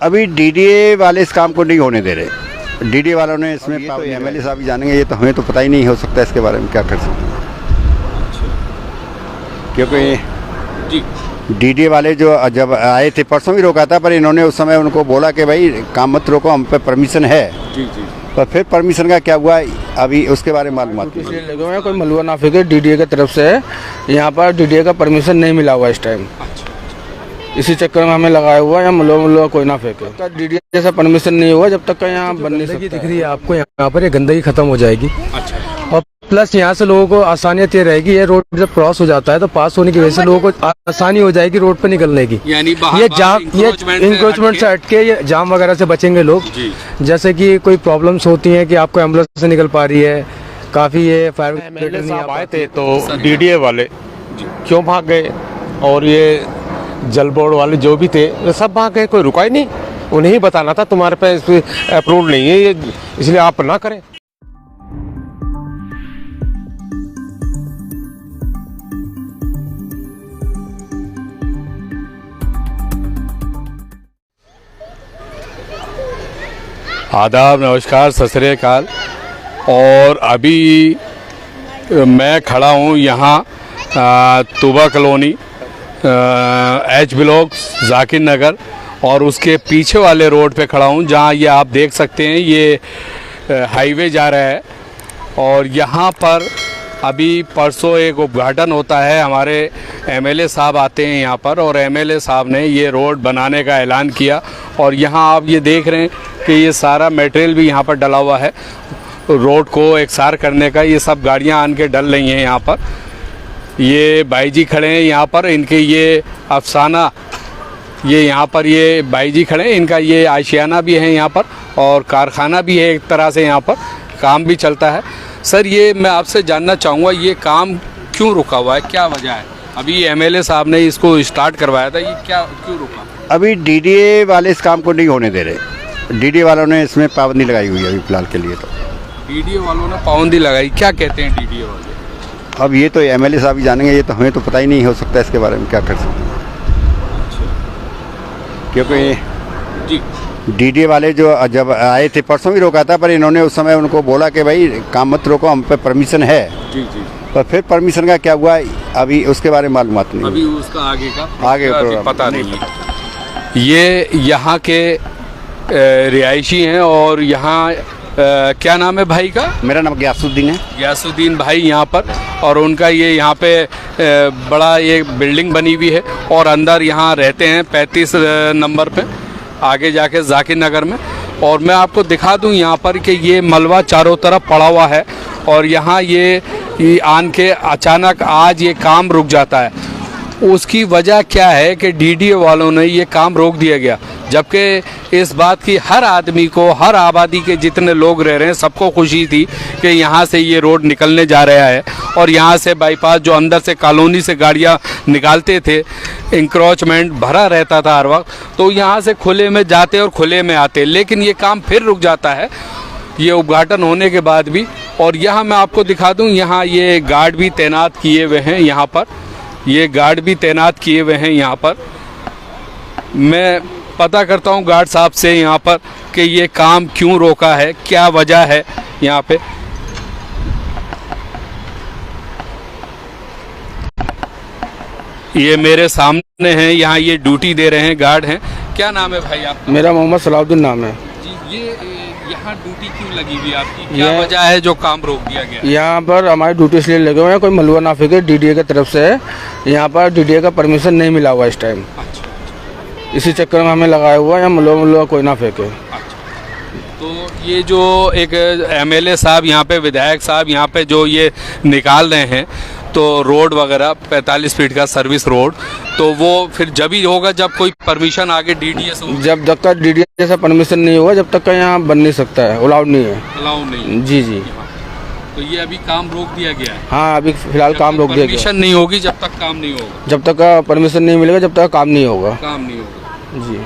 अभी डीडीए वाले इस काम को नहीं होने दे रहे। डीडीए वालों ने इसमें एमएलए साहब ही जानेंगे, ये तो हमें तो पता ही नहीं हो सकता इसके बारे में क्या कर सकते हैं, क्योंकि डीडीए वाले जो जब आए थे परसों भी रोका था, पर इन्होंने उस समय उनको बोला कि भाई काम मत रोको, हम पे परमिशन है। जी जी। पर फिर परमिशन का क्या हुआ अभी उसके बारे में मालूमात नहीं। लगे हुए हैं, कोई मलबा ना फेंके, डीडीए की तरफ से यहाँ पर डीडीए का परमिशन नहीं मिला हुआ इस टाइम। इसी चक्कर में हमें लगाया हुआ है, मलबा कोई ना फेंके। डीडीए जैसा परमिशन नहीं हुआ जब तक का यहाँ बन नहीं सकता। दिख रही है आपको यहाँ पर, ये गंदगी खत्म हो जाएगी। अच्छा। और प्लस यहाँ से लोगों को आसानियत ये रहेगी, ये रोड जब क्रॉस हो जाता है तो पास होने की वजह से लोगों को आसानी हो जाएगी रोड पर निकलने की। यानी ये जाम, ये इंक्रोचमेंट से हटके ये जाम वगैरह से बचेंगे लोग। जैसे कि कोई प्रॉब्लम्स होती हैं कि आपको एम्बुलेंस से निकल पा रही है, काफी ये फायर साहब आए थे तो डीडीए वाले क्यों भाग गए, और ये जल बोर्ड वाले जो भी थे वो सब भाग गए, कोई रुका ही नहीं। उन्हें ही बताना था तुम्हारे पास अप्रूव नहीं है ये, इसलिए आप ना करें। आदाब, नमस्कार, सत श्री अकाल। और अभी मैं खड़ा हूँ यहाँ तुबा कॉलोनी, एच ब्लॉक, जाकिर नगर, और उसके पीछे वाले रोड पे खड़ा हूँ जहाँ ये आप देख सकते हैं ये हाईवे जा रहा है। और यहाँ पर अभी परसों एक उद्घाटन होता है, हमारे एमएलए साहब आते हैं यहाँ पर, और एमएलए साहब ने ये रोड बनाने का ऐलान किया। और यहाँ आप ये देख रहे हैं कि ये सारा मटेरियल भी यहाँ पर डला हुआ है रोड को एकसार करने का। ये सब गाड़ियाँ आन के डल रही हैं यहाँ पर। ये भाई जी खड़े हैं यहाँ पर, इनके ये अफसाना, ये यहाँ पर ये भाई जी खड़े हैं, इनका ये आशियाना भी है यहाँ पर, और कारखाना भी है, एक तरह से यहाँ पर काम भी चलता है। सर, ये मैं आपसे जानना चाहूँगा, ये काम क्यों रुका हुआ है, क्या वजह है? अभी एमएलए साहब ने इसको स्टार्ट करवाया था, ये क्या क्यों रुका? अभी डीडीए वाले इस काम को नहीं होने दे रहे। डीडीए वालों ने इसमें पाबंदी लगाई हुई है अभी फिलहाल के लिए। तो डीडीए वालों ने पाबंदी लगाई, क्या कहते हैं डीडीए वाले? अब ये तो एमएलए साहब ही जानेंगे, ये तो हमें तो पता ही नहीं हो सकता इसके बारे में क्या कर सकते हैं, क्योंकि डीडीए वाले जो जब आए थे परसों भी रोका था, पर इन्होंने उस समय उनको बोला कि भाई काम मत रोको, हम पे परमिशन है। जी जी। पर फिर परमिशन का क्या हुआ अभी उसके बारे में मालूमात नहीं। अभी उसका आगे अभी पता नहीं है। ये यहाँ के रिहायशी हैं, और यहाँ क्या नाम है भाई का? मेरा नाम ग्यासुद्दीन है। ग्यासुद्दीन भाई यहाँ पर, और उनका ये यहाँ पे बड़ा ये बिल्डिंग बनी हुई है, और अंदर यहाँ रहते हैं 35 नंबर पे, आगे जाके जाकिर नगर में। और मैं आपको दिखा दूँ यहाँ पर कि ये मलबा चारों तरफ पड़ा हुआ है, और यहाँ ये आन के अचानक आज ये काम रुक जाता है। उसकी वजह क्या है कि डीडीए वालों ने ये काम रोक दिया गया, जबकि इस बात की हर आदमी को, हर आबादी के जितने लोग रह रहे हैं, सबको खुशी थी कि यहाँ से ये रोड निकलने जा रहा है। और यहाँ से बाईपास जो अंदर से कॉलोनी से गाड़ियाँ निकालते थे, इंक्रोचमेंट भरा रहता था हर वक्त, तो यहाँ से खुले में जाते और खुले में आते। लेकिन ये काम फिर रुक जाता है ये उद्घाटन होने के बाद भी। और यहाँ मैं आपको दिखा दूँ, यहाँ ये गार्ड भी तैनात किए हुए हैं, यहाँ पर ये गार्ड भी तैनात किए हुए हैं यहाँ पर। मैं पता करता हूँ गार्ड साहब से यहाँ पर कि ये काम क्यों रोका है, क्या वजह है यहाँ पे। ये मेरे सामने हैं, यहाँ ये ड्यूटी दे रहे हैं, गार्ड हैं। क्या नाम है भाई आपका? मेरा मोहम्मद सलाउद्दीन नाम है जी। ये यहाँ ड्यूटी क्यों लगी हुई आपकी, क्या वजह है जो काम रोक दिया गया? यहाँ पर हमारी ड्यूटी इसलिए लगे हुए हैं, कोई मलबा ना फेंके, डीडीए की तरफ से यहाँ पर डीडीए का परमिशन नहीं मिला हुआ इस टाइम। इसी चक्कर में हमें लगाया हुआ है, मलबा कोई ना फेंके। तो ये जो एक एमएलए साहब यहाँ पे, विधायक साहब यहाँ पे जो ये निकाल रहे हैं, तो रोड वगैरह 45 फीट का सर्विस रोड, तो वो फिर जब ही होगा जब कोई परमिशन आगे डीडीए से, जब तक डीडीए जैसा परमिशन नहीं होगा जब तक का यहाँ बन नहीं सकता है, अलाउड नहीं है। अलाउड नहीं? जी जी। तो ये अभी काम रोक दिया गया है? हाँ, अभी फिलहाल काम रोक दिया गया। परमिशन नहीं होगी जब तक काम नहीं होगा? जब तक का परमिशन नहीं मिलेगा जब तक काम नहीं होगा। काम नहीं होगा। जी।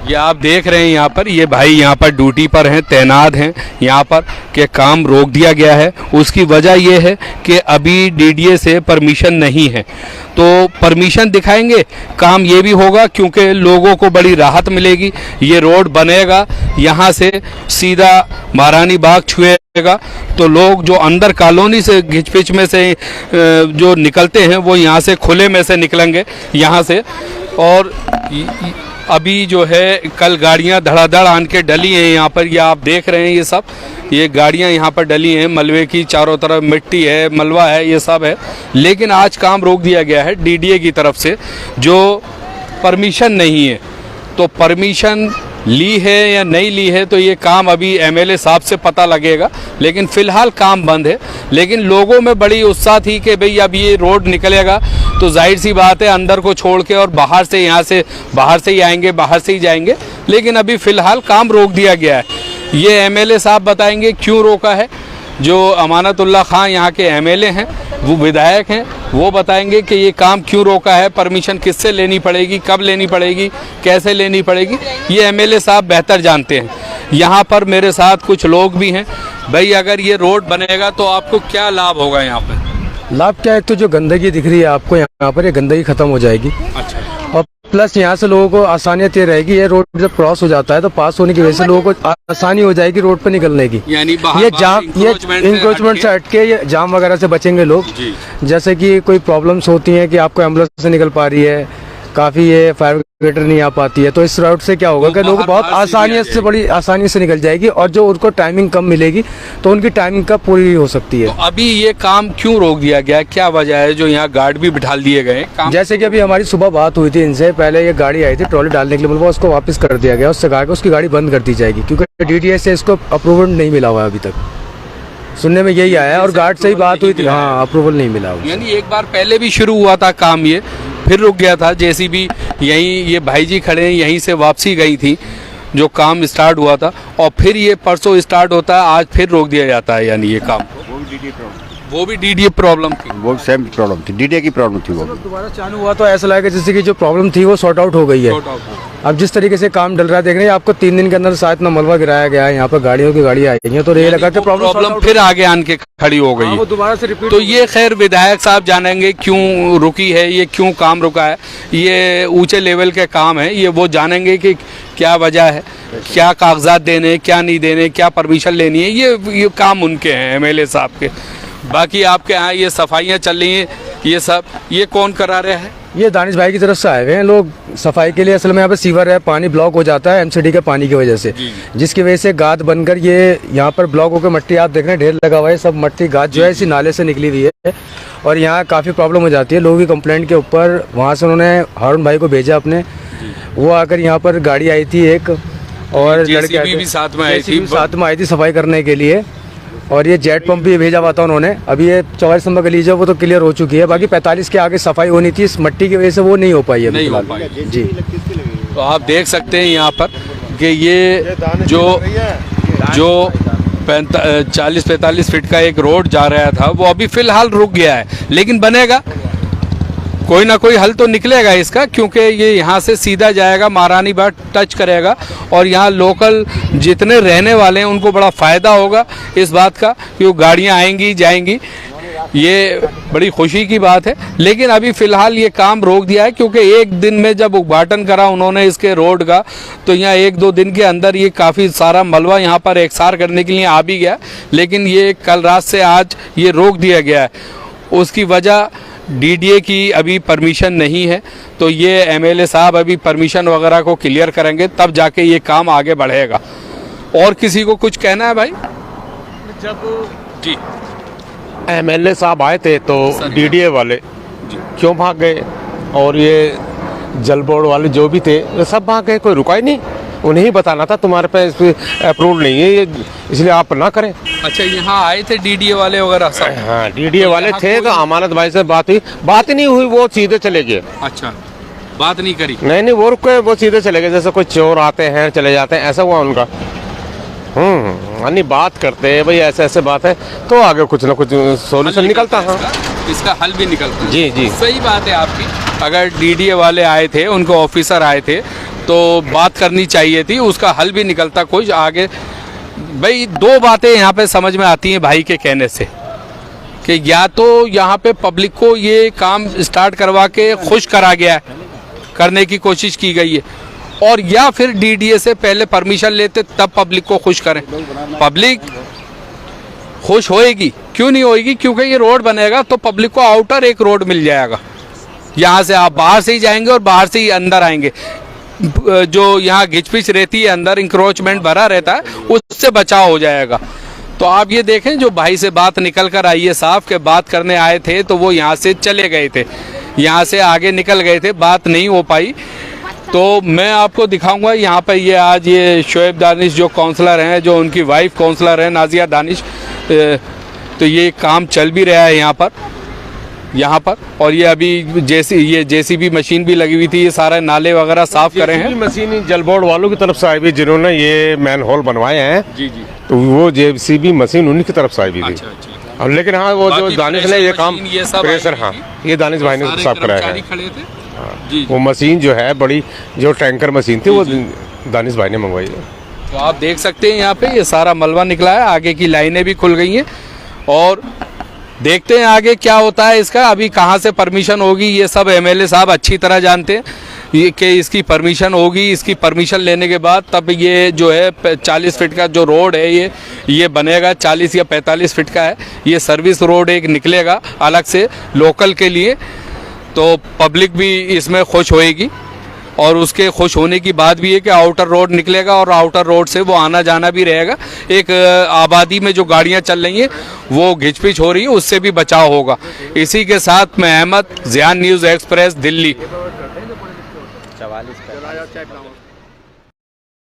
ये आप देख रहे हैं यहाँ पर, ये भाई यहाँ पर ड्यूटी पर हैं, तैनात हैं यहाँ पर, कि काम रोक दिया गया है। उसकी वजह ये है कि अभी डीडीए से परमिशन नहीं है, तो परमिशन दिखाएंगे, काम ये भी होगा, क्योंकि लोगों को बड़ी राहत मिलेगी। ये रोड बनेगा, यहाँ से सीधा महारानी बाग छुएगा, तो लोग जो अंदर कॉलोनी से घिचपिच में से जो निकलते हैं वो यहाँ से खुले में से निकलेंगे यहाँ से। और अभी जो है कल गाड़ियां धड़ाधड़ आन के डली हैं यहाँ पर, ये आप देख रहे हैं, ये गाड़ियां यहाँ पर डली हैं, मलबे की चारों तरफ मिट्टी है, मलबा है, ये सब है। लेकिन आज काम रोक दिया गया है डीडीए की तरफ से, जो परमिशन नहीं है। तो परमिशन ली है या नहीं ली है तो ये काम अभी एमएलए साहब से पता लगेगा, लेकिन फ़िलहाल काम बंद है। लेकिन लोगों में बड़ी उत्साह थी कि भाई अब ये रोड निकलेगा तो जाहिर सी बात है अंदर को छोड़ के और बाहर से, यहाँ से बाहर से ही आएंगे, बाहर से ही जाएंगे। लेकिन अभी फ़िलहाल काम रोक दिया गया है। ये एमएलए साहब बताएंगे क्यों रोका है। जो अमानतुल्लाह खां यहाँ के एमएलए हैं, वो विधायक हैं, वो बताएंगे कि ये काम क्यों रोका है, परमिशन किससे लेनी पड़ेगी, कब लेनी पड़ेगी, कैसे लेनी पड़ेगी, ये एमएलए साहब बेहतर जानते हैं। यहाँ पर मेरे साथ कुछ लोग भी हैं। भाई अगर ये रोड बनेगा तो आपको क्या लाभ होगा यहाँ पर? लाभ क्या है, तो जो गंदगी दिख रही है आपको यहाँ पर, ये गंदगी खत्म हो जाएगी। अच्छा। और प्लस यहाँ से लोगों को आसानियत ये रहेगी, ये रोड जब क्रॉस हो जाता है तो पास होने की वजह से लोगों को आसानी हो जाएगी रोड पर निकलने की। यानी ये जाम, ये इंक्रोचमेंट से हटके ये जाम वगैरह से बचेंगे लोग। जैसे कि कोई प्रॉब्लम्स होती हैं कि आपको एम्बुलेंस से निकल पा रही है, काफ़ी ये फायर ब्रिगेड नहीं आ पाती है, तो इस रूट से क्या होगा कि लोग बहुत बड़ी आसानी से निकल जाएगी, और जो उनको टाइमिंग कम मिलेगी तो उनकी टाइमिंग कब पूरी हो सकती है। तो अभी ये काम क्यों रोक दिया गया, क्या वजह है? जो यहाँ गार्ड भी बिठा दिए गए काम? जैसे कि अभी हमारी सुबह बात हुई थी इनसे, पहले ये गाड़ी आई थी ट्रॉली डालने के लिए, मतलब उसको वापस कर दिया गया, उससे कहा कि उसकी गाड़ी बंद कर दी जाएगी, क्योंकि डीडीए से इसको अप्रूवल नहीं मिला हुआ अभी तक, सुनने में यही आया है। और गार्ड से ही बात हुई थी, हाँ अप्रूवल नहीं मिला। यानी एक बार पहले भी शुरू हुआ था काम, ये फिर रुक गया था। जेसीबी यहीं, ये भाई जी खड़े हैं, यहीं से वापसी गई थी जो काम स्टार्ट हुआ था, और फिर ये परसों स्टार्ट होता है, आज फिर रोक दिया जाता है। यानी ये काम वो भी डीडीए प्रॉब्लम थी, वो सेम प्रॉब्लम थी, डीडीए की प्रॉब्लम थी। वो दोबारा चालू हुआ तो ऐसा लगा जैसे कि जो प्रॉब्लम थी वो सॉर्ट आउट हो गई है। अब जिस तरीके से काम डल रहा है, देख रहे हैं आपको 3 दिन के अंदर शायद ना मलबा गिराया गया है, यहाँ पर गाड़ियों की गाड़ी आई है, तो ये लगा कि प्रॉब्लम फिर आगे आन के खड़ी हो गई है। दोबारा से रिपीट। तो ये खैर विधायक साहब जानेंगे क्यों रुकी है, ये क्यों काम रुका है। ये ऊंचे लेवल के काम है, ये वो जानेंगे कि क्या वजह है, क्या कागजात देने, क्या नहीं देने, क्या परमिशन लेनी है, ये काम उनके हैं, एमएलए साहब के। बाकी आपके यहाँ ये सफाइयाँ चल रही हैं, ये सब ये कौन करा रहा है? ये दानिश भाई की तरफ से आए हुए हैं लोग सफाई के लिए। असल में यहाँ पे सीवर है, पानी ब्लॉक हो जाता है एमसीडी के पानी की वजह से, जिसकी वजह से गाद बनकर ये यहाँ पर ब्लॉक होकर मट्टी, आप देख रहे हैं ढेर लगा हुआ है, सब मट्टी गाद जो है इसी नाले से निकली हुई है, और यहाँ काफ़ी प्रॉब्लम हो जाती है। लोगों की कंप्लेंट के ऊपर वहाँ से उन्होंने हारून भाई को भेजा अपने, वो आकर यहाँ पर गाड़ी आई थी एक, और लड़के भी साथ में आई थी सफाई करने के लिए, और ये जेट पंप भी भेजा हुआ था उन्होंने। अभी ये 44 नंबर गली जो वो तो क्लियर हो चुकी है, बाकी 45 के आगे सफाई होनी थी, इस मट्टी की वजह से वो नहीं हो पाई है, नहीं हो पाई जी। तो आप देख सकते हैं यहाँ पर कि ये जो 40-45 फीट का एक रोड जा रहा था वो अभी फ़िलहाल रुक गया है, लेकिन बनेगा, कोई ना कोई हल तो निकलेगा इसका, क्योंकि ये यहाँ से सीधा जाएगा, महारानी बाग टच करेगा, और यहाँ लोकल जितने रहने वाले हैं उनको बड़ा फ़ायदा होगा इस बात का कि वो गाड़ियाँ आएंगी जाएंगी, ये बड़ी खुशी की बात है। लेकिन अभी फ़िलहाल ये काम रोक दिया है, क्योंकि एक दिन में जब उद्घाटन करा उन्होंने इसके रोड का, तो यहाँ 1-2 दिन के अंदर ये काफ़ी सारा मलबा यहाँ पर एकसार करने के लिए आ भी गया, लेकिन ये कल रात से आज ये रोक दिया गया है। उसकी वजह डीडीए की अभी परमिशन नहीं है, तो ये एमएलए साहब अभी परमिशन वगैरह को क्लियर करेंगे, तब जाके ये काम आगे बढ़ेगा। और किसी को कुछ कहना है भाई? जब जी एमएलए साहब आए थे तो डीडीए वाले क्यों भाग गए, और ये जल बोर्ड वाले जो भी थे वो सब भाग गए, कोई रुका ही नहीं। उन्हें ही बताना था तुम्हारे पास अप्रूवल नहीं है, ये इसलिए आप ना करें। अच्छा, यहाँ आए थे डीडीए वाले वगैरह सब? हाँ, डीडीए वाले थे, तो अमानत भाई से बात हुई, बात ही नहीं हुई, वो सीधे चले गए। अच्छा, बात नहीं करी? नहीं, वो रुके, वो सीधे चले गए, जैसे कोई चोर आते हैं चले जाते हैं, ऐसा हुआ उनका। यानी बात करते हैं भाई ऐसे ऐसे बात है, तो आगे कुछ ना कुछ सोल्यूशन निकलता है, इसका हल भी निकलता है। जी जी, सही बात है आपकी। अगर डीडीए वाले आए थे, उनको ऑफिसर आए थे, तो बात करनी चाहिए थी, उसका हल भी निकलता कुछ आगे। भाई दो बातें यहाँ पे समझ में आती हैं भाई के कहने से, कि या तो यहाँ पे पब्लिक को ये काम स्टार्ट करवा के खुश करा गया है, करने की कोशिश की गई है, और या फिर डीडीए से पहले परमिशन लेते तब पब्लिक को खुश करें। पब्लिक खुश होएगी, क्यों नहीं होएगी? क्योंकि ये रोड बनेगा तो पब्लिक को आउटर एक रोड मिल जाएगा, यहाँ से आप बाहर से ही जाएंगे और बाहर से ही अंदर आएंगे। जो यहाँ घिचपिच रहती है, अंदर इंक्रोचमेंट भरा रहता है, उससे बचाव हो जाएगा। तो आप ये देखें, जो भाई से बात निकल कर आई है साफ के बात करने आए थे तो वो यहाँ से चले गए थे, यहाँ से आगे निकल गए थे, बात नहीं हो पाई। तो मैं आपको दिखाऊंगा यहाँ पर ये आज ये शोएब दानिश जो काउंसलर हैं, जो उनकी वाइफ काउंसलर हैं नाजिया दानिश, तो ये काम चल भी रहा है यहाँ पर। और ये अभी जेसीबी मशीन भी लगी हुई थी, ये सारे नाले वगैरह साफ करे हैं। मशीन जल बोर्ड वालों की तरफ से आई हुई, जिन्होंने ये मैन होल बनवाए हैं, जी, तो वो जेसीबी मशीन उन्हीं की तरफ से आई हुई थी। अच्छा। और लेकिन हाँ, वो जो दानिश ने ये काम ये सब प्रेशर, हाँ ये दानिश भाई ने साफ कराया है। खड़े थे। जी, वो मशीन जो है बड़ी, जो टैंकर मशीन थी, वो दानिश भाई ने मंगवाई है। तो आप देख सकते हैं यहाँ पे ये सारा मलबा निकला है, आगे की लाइनें भी खुल गई हैं, और देखते हैं आगे क्या होता है इसका। अभी कहाँ से परमिशन होगी ये सब एमएलए साहब अच्छी तरह जानते हैं, ये कि इसकी परमिशन होगी। इसकी परमिशन लेने के बाद तब ये जो है 40 फीट का जो रोड है ये बनेगा, 40 या 45 फीट का है। ये सर्विस रोड एक निकलेगा अलग से लोकल के लिए, तो पब्लिक भी इसमें खुश होएगी। और उसके खुश होने की बात भी है कि आउटर रोड निकलेगा, और आउटर रोड से वो आना जाना भी रहेगा। एक आबादी में जो गाड़ियां चल रही हैं वो घिचपिच हो रही है, उससे भी बचाव होगा। इसी के साथ मैं अहमद, ज़ियान न्यूज़ एक्सप्रेस, दिल्ली।